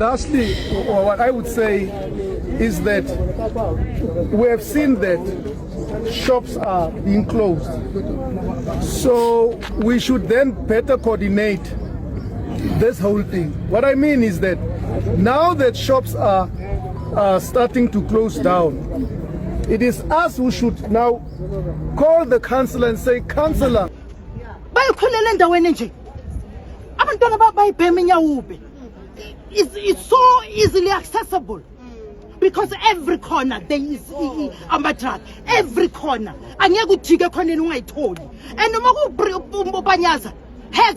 Lastly, what I would say is that we have seen that shops are being closed. So we should then better coordinate this whole thing. What I mean is that now that shops are starting to close down, it is us who should now call the councillor and say, Councillor, it's so easily accessible because every corner there is truck. Every corner. And has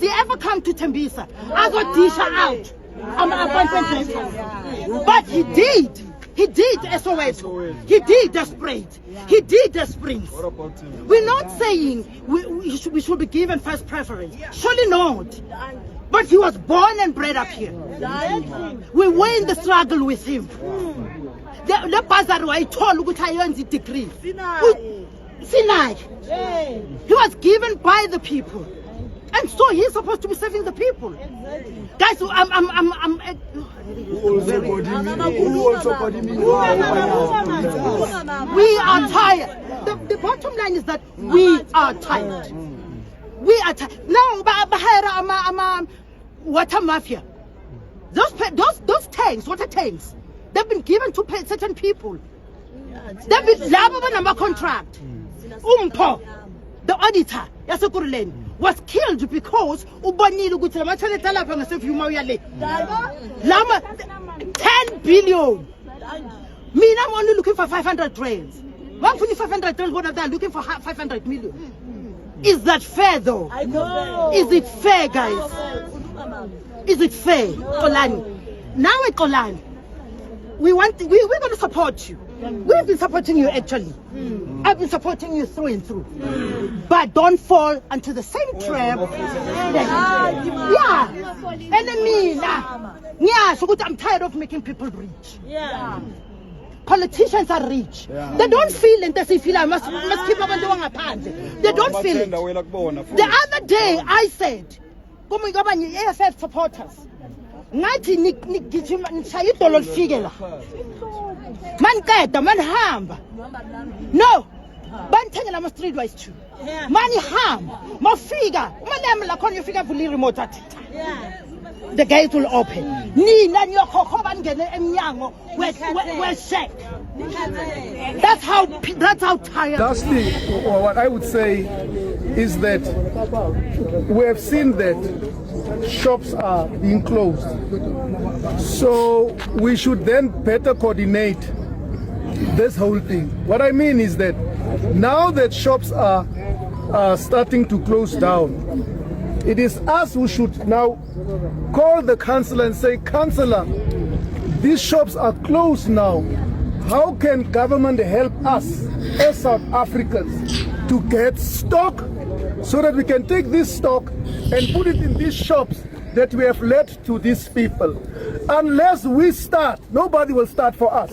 he ever come to Tembisa? I got Disha out. I'm an appointment letter. But he did. He did SOS. He did Desperate. He did the Springs. We're not saying we should be given first preference. Surely not. But he was born and bred up here. We were in the struggle with him. The bazar I told the degree. Sinai. He was given by the people. And so he's supposed to be serving the people. Guys, we are tired. The bottom line is that we are tired. We are tired. Now, water mafia. Those tanks, water tanks, they've been given to certain people. They've been number contract. The auditor, was killed because 10 billion. Me, I'm only looking for 500 trains. 500 trains, what are they looking for 500 million? Is that fair though? Is it fair, guys? Is it fair, Kolani? Now at Kolani, we're going to support you. We've been supporting you actually. I've been supporting you through and through. But don't fall into the same trap. I'm tired of making people rich. Politicians are rich. They don't feel it. They feel I must keep on. They don't feel it. The other day I said, AFF supporters. Ngathi nishaya idolo lifike la man hamba no banithengela ama streetwise too mani hamba mafika umalema la khona ufika vula remote athi the gate will open nina niyokhokho bangene emnyango we-shack. That's how tired. Lastly, what I would say is that we have seen that shops are being closed. So we should then better coordinate this whole thing. What I mean is that now that shops are starting to close down, it is us who should now call the councillor and say, Councillor, these shops are closed now. How can government help us as South Africans to get stock so that we can take this stock and put it in these shops that we have led to these people? Unless we start, nobody will start for us.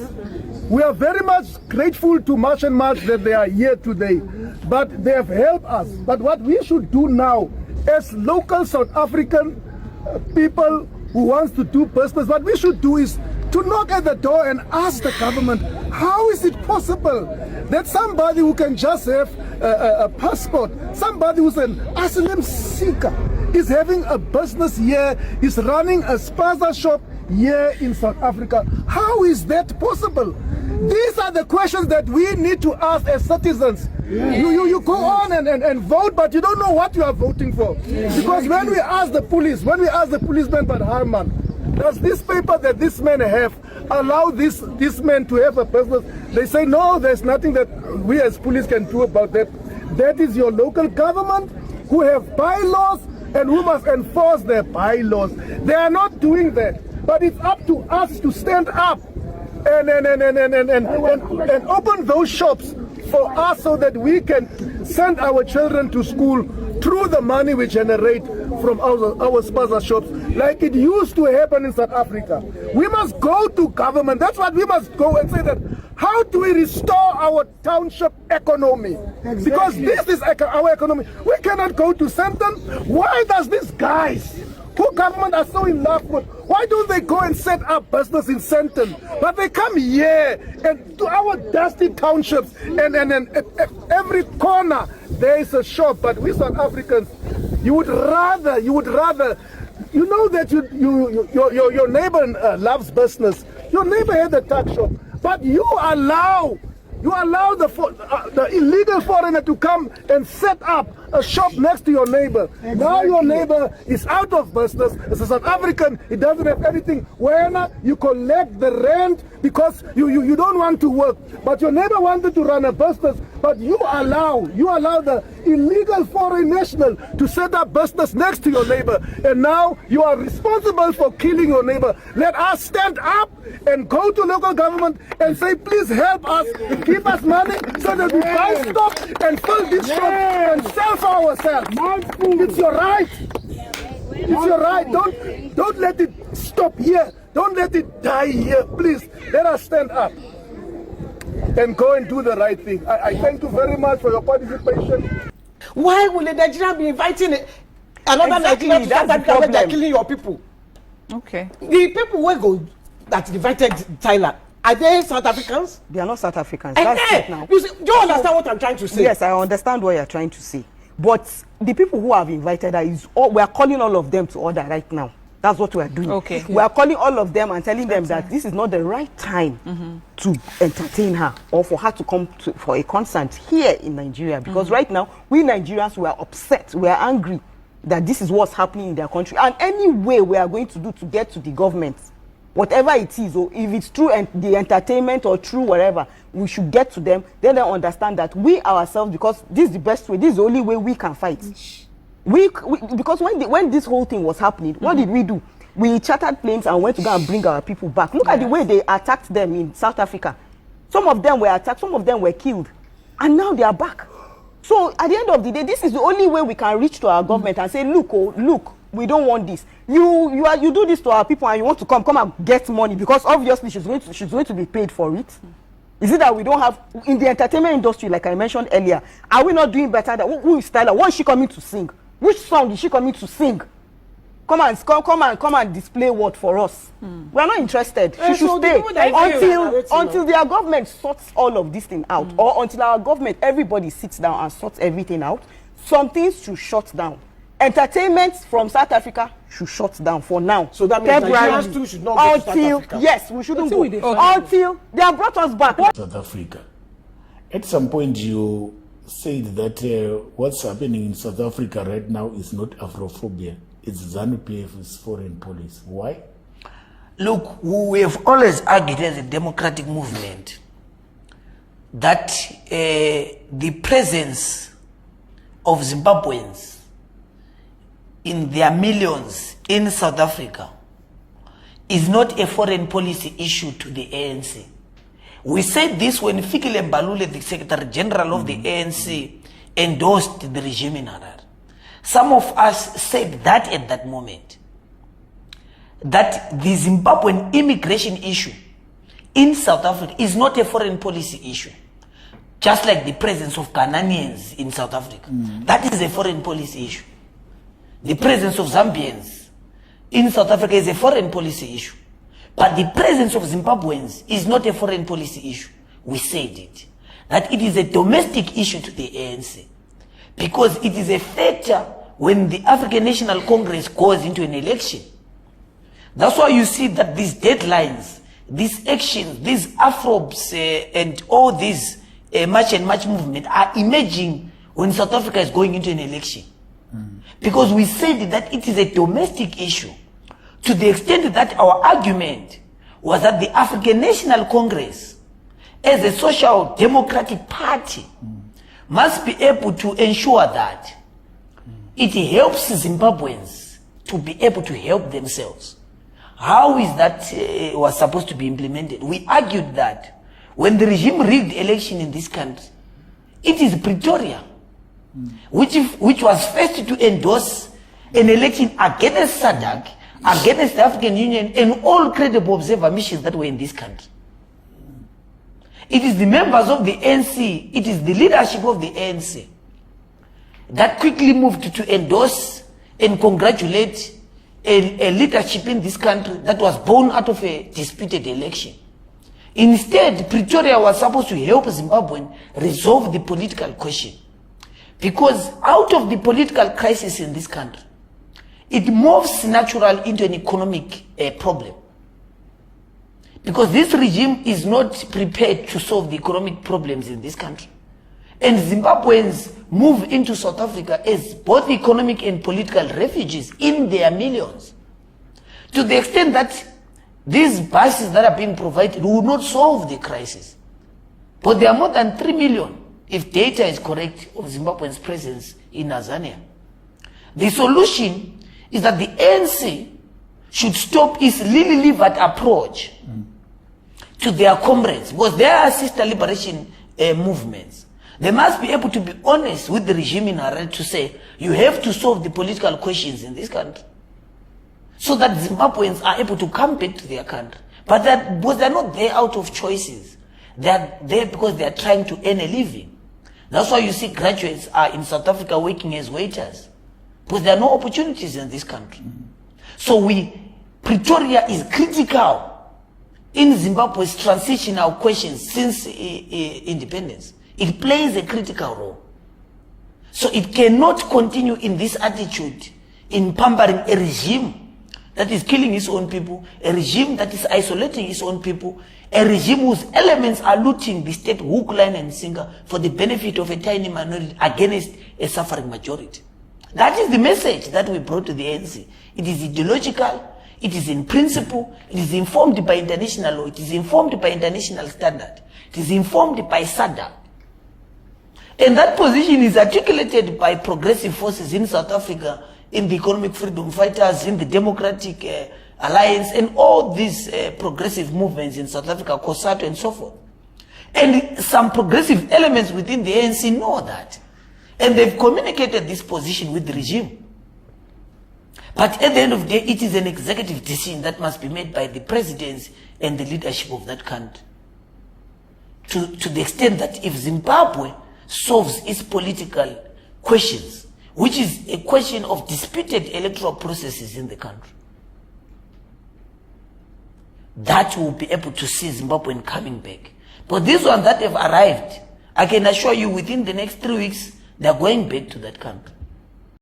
We are very much grateful to March and March that they are here today, but they have helped us. But what we should do now as local South African people who wants to do business, what we should do is to knock at the door and ask the government, how is it possible that somebody who can just have a passport, somebody who's an asylum seeker, is having a business here, is running a spaza shop here in South Africa? How is that possible? These are the questions that we need to ask as citizens. You go on and vote, but you don't know what you are voting for. Because when we ask the police, when we ask the policeman, but Harman, does this paper that this man have allow this man to have a business? They say, no, there's nothing that we as police can do about that. That is your local government who have bylaws and who must enforce their bylaws. They are not doing that. But it's up to us to stand up and open those shops for us so that we can send our children to school through the money we generate from our spaza shops, like it used to happen in South Africa. We must go to government. That's what we must go and say, that how do we restore our township economy? Exactly. Because this is our economy. We cannot go to Sandton. Why does these guys who government are so in love with, why don't they go and set up business in Sandton? But they come here and to our dusty townships and at every corner there is a shop. But we South Africans, you would rather, you know that your neighbor loves business. Your neighbor had a tuck shop, but you allow the illegal foreigner to come and set up a shop next to your neighbor. Exactly. Now your neighbor is out of business. As a South African, he doesn't have anything. When you collect the rent because you don't want to work, but your neighbor wanted to run a business, but you allow the illegal foreign national to set up business next to your neighbor, and now you are responsible for killing your neighbor. Let us stand up and go to local government and say, please help us, give us money so that we buy stock and fill this shop and sell for ourselves. It's your right. It's your right. Don't let it stop here. Don't let it die here. Please, let us stand up and go and do the right thing. I thank you very much for your participation. Why will the Nigerian be inviting another Nigerian to South Africa when they're killing your people? Okay. The people who go that invited Tyler, are they South Africans? They are not South Africans. That's it now. You see, do you understand what I'm trying to say? Yes, I understand what you're trying to say. But the people who have invited her we are calling all of them to order right now. That's what we are doing. Okay. We are calling all of them and telling them that this is not the right time to entertain her or for her to come for a concert here in Nigeria. Because right now, we Nigerians, we are upset, we are angry that this is what's happening in their country. And any way we are going to do to get to the government, whatever it is, or if it's through the entertainment or through whatever, we should get to them. Then they understand that we ourselves, because this is the best way, this is the only way we can fight. Because when this whole thing was happening, what did we do? We chartered planes and went to go and bring our people back. Look at the way they attacked them in South Africa. Some of them were attacked, some of them were killed. And now they are back. So at the end of the day, this is the only way we can reach to our government and say, look, we don't want this. You do this to our people and you want to come and get money, because obviously she's going to be paid for it. Is it that we don't have in the entertainment industry, like I mentioned earlier, are we not doing better? Who is Tyler? What is she coming to sing? Which song is she coming to sing? Come and display what for us? We are not interested. She should stay until their government sorts all of this thing out, or until our government, everybody sits down and sorts everything out. Some things should shut down. Entertainment from South Africa should shut down for now. So that means Nigerians too should not go to South Africa. Yes, we shouldn't go until they have brought us back. South Africa. At some point you said that what's happening in South Africa right now is not Afrophobia. It's ZANU-PF's foreign policy. Why? Look, we have always argued as a democratic movement that the presence of Zimbabweans in their millions in South Africa is not a foreign policy issue to the ANC. We said this when Fikile Mbalule, the Secretary General of the ANC, endorsed the regime in Harare. Some of us said that at that moment, that the Zimbabwean immigration issue in South Africa is not a foreign policy issue. Just like the presence of Ghanaians in South Africa. That is a foreign policy issue. The presence of Zambians in South Africa is a foreign policy issue. But the presence of Zimbabweans is not a foreign policy issue. We said it. That it is a domestic issue to the ANC. Because it is a factor when the African National Congress goes into an election. That's why you see that these deadlines, these actions, these Afrobs and all these March and March movement are emerging when South Africa is going into an election. Because we said that it is a domestic issue to the extent that our argument was that the African National Congress, as a social democratic party, must be able to ensure that it helps Zimbabweans to be able to help themselves. How is that was supposed to be implemented? We argued that when the regime rigged election in this country, it is Pretoria, which was first to endorse an election against SADC, against the African Union, and all credible observer missions that were in this country. It is the members of the ANC, it is the leadership of the ANC that quickly moved to endorse and congratulate a leadership in this country that was born out of a disputed election. Instead, Pretoria was supposed to help Zimbabweans resolve the political question. Because out of the political crisis in this country, it morphs naturally into an economic problem. Because this regime is not prepared to solve the economic problems in this country. And Zimbabweans move into South Africa as both economic and political refugees in their millions. To the extent that these buses that are being provided will not solve the crisis. But there are more than 3 million, if data is correct, of Zimbabweans' presence in Tanzania. The solution is that the ANC should stop its Lili-Livat approach to their comrades, because they are sister liberation movements. They must be able to be honest with the regime in Harare to say, you have to solve the political questions in this country, so that Zimbabweans are able to come back to their country. But because they're not there out of choices. They're there because they're trying to earn a living. That's why you see graduates are in South Africa working as waiters, because there are no opportunities in this country. So Pretoria is critical in Zimbabwe's transitional questions since independence. It plays a critical role. So it cannot continue in this attitude, in pampering a regime that is killing its own people, a regime that is isolating its own people, a regime whose elements are looting the state hook, line and sinker for the benefit of a tiny minority against a suffering majority. That is the message that we brought to the ANC. It is ideological, it is in principle, it is informed by international law, it is informed by international standard, it is informed by SADC. And that position is articulated by progressive forces in South Africa, in the economic freedom fighters, in the Democratic Alliance, and all these progressive movements in South Africa, COSATU and so forth. And some progressive elements within the ANC know that. And they've communicated this position with the regime. But at the end of the day, it is an executive decision that must be made by the presidents and the leadership of that country. To the extent that if Zimbabwe solves its political questions, which is a question of disputed electoral processes in the country, that will be able to see Zimbabwean coming back. But these ones that have arrived, I can assure you within the next 3 weeks, they're going back to that country.